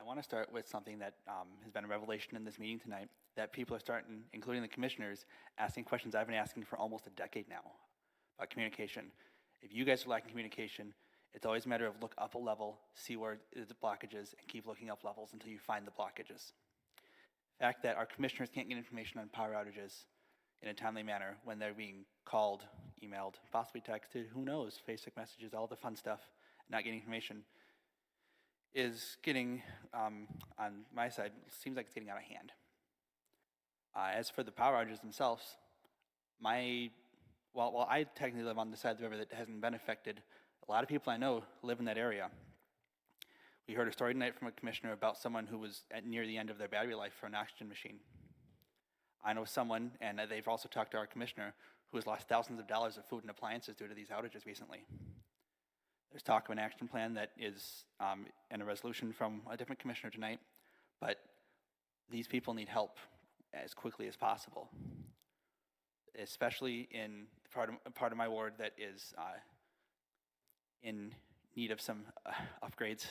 want to start with something that has been a revelation in this meeting tonight, that people are starting, including the commissioners, asking questions I've been asking for almost a decade now about communication. If you guys are lacking communication, it's always a matter of look up a level, see where the blockages, and keep looking up levels until you find the blockages. The fact that our commissioners can't get information on power outages in a timely manner when they're being called, emailed, possibly texted, who knows, Facebook messages, all the fun stuff, not getting information, is getting, on my side, seems like it's getting out of hand. As for the power outages themselves, while I technically live on the side of the river that hasn't been affected, a lot of people I know live in that area. We heard a story tonight from a commissioner about someone who was near the end of their battery life for an oxygen machine. I know someone, and they've also talked to our commissioner, who has lost thousands of dollars of food and appliances due to these outages recently. There's talk of an action plan that is in a resolution from a different commissioner tonight, but these people need help as quickly as possible, especially in part of my ward that is in need of some upgrades.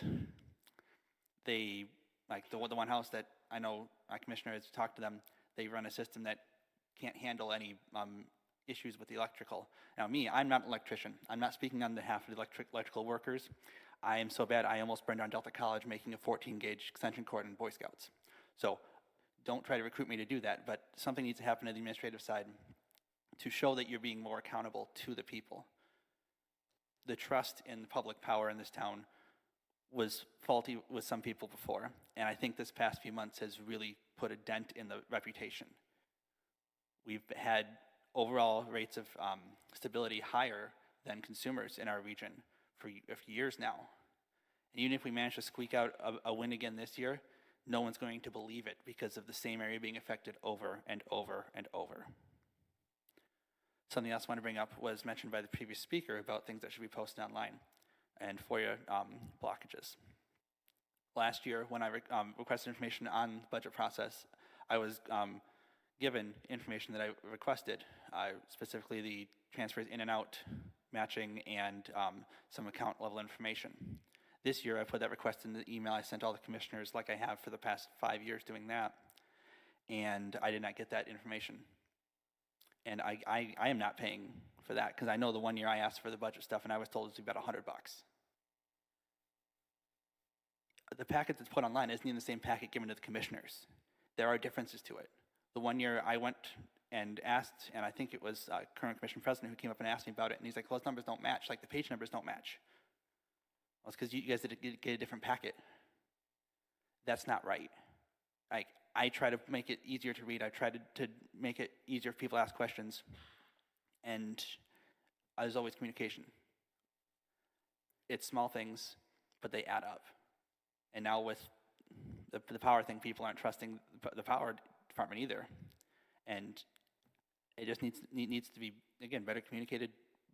They, like the one house that I know my commissioner has talked to them, they run a system that can't handle any issues with the electrical. Now me, I'm not an electrician. I'm not speaking on behalf of the electrical workers. I am so bad I almost burned down Delta College making a 14-gauge extension cord in Boy Scouts. So don't try to recruit me to do that, but something needs to happen on the administrative side to show that you're being more accountable to the people. The trust in public power in this town was faulty with some people before, and I think this past few months has really put a dent in the reputation. We've had overall rates of stability higher than consumers in our region for years now. And even if we manage to squeak out a win again this year, no one's going to believe it because of the same area being affected over and over and over. Something else I want to bring up was mentioned by the previous speaker about things that should be posted online and FOIA blockages. Last year, when I requested information on the budget process, I was given information that I requested, specifically the transfers in and out, matching, and some account level information. This year, I put that request in the email I sent all the commissioners like I have for the past 5 years doing that, and I did not get that information. And I am not paying for that because I know the 1 year I asked for the budget stuff and I was told it was about $100. The packet that's put online isn't even the same packet given to the commissioners. There are differences to it. The 1 year I went and asked, and I think it was current commission president who came up and asked me about it, and he's like, well, those numbers don't match, like the page numbers don't match. Well, it's because you guys did get a different packet. That's not right. I try to make it easier to read. I try to make it easier for people to ask questions, and there's always communication. It's small things, but they add up. And now with the power thing, people aren't trusting the power department either. And it just needs to be, again, better communicated,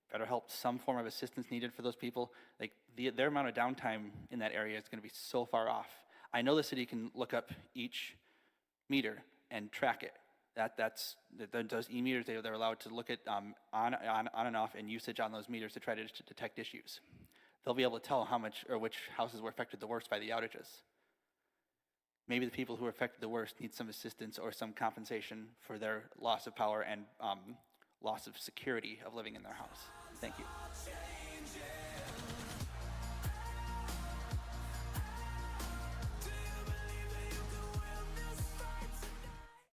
better help, some form of assistance needed for those people. Like their amount of downtime in that area is going to be so far off. I know the city can look up each meter and track it. Those e-meters, they're allowed to look at on and off and usage on those meters to try to detect issues. They'll be able to tell how much or which houses were affected the worst by the outages. Maybe the people who were affected the worst need some assistance or some compensation for their loss of power and loss of security of living in their house. Thank you.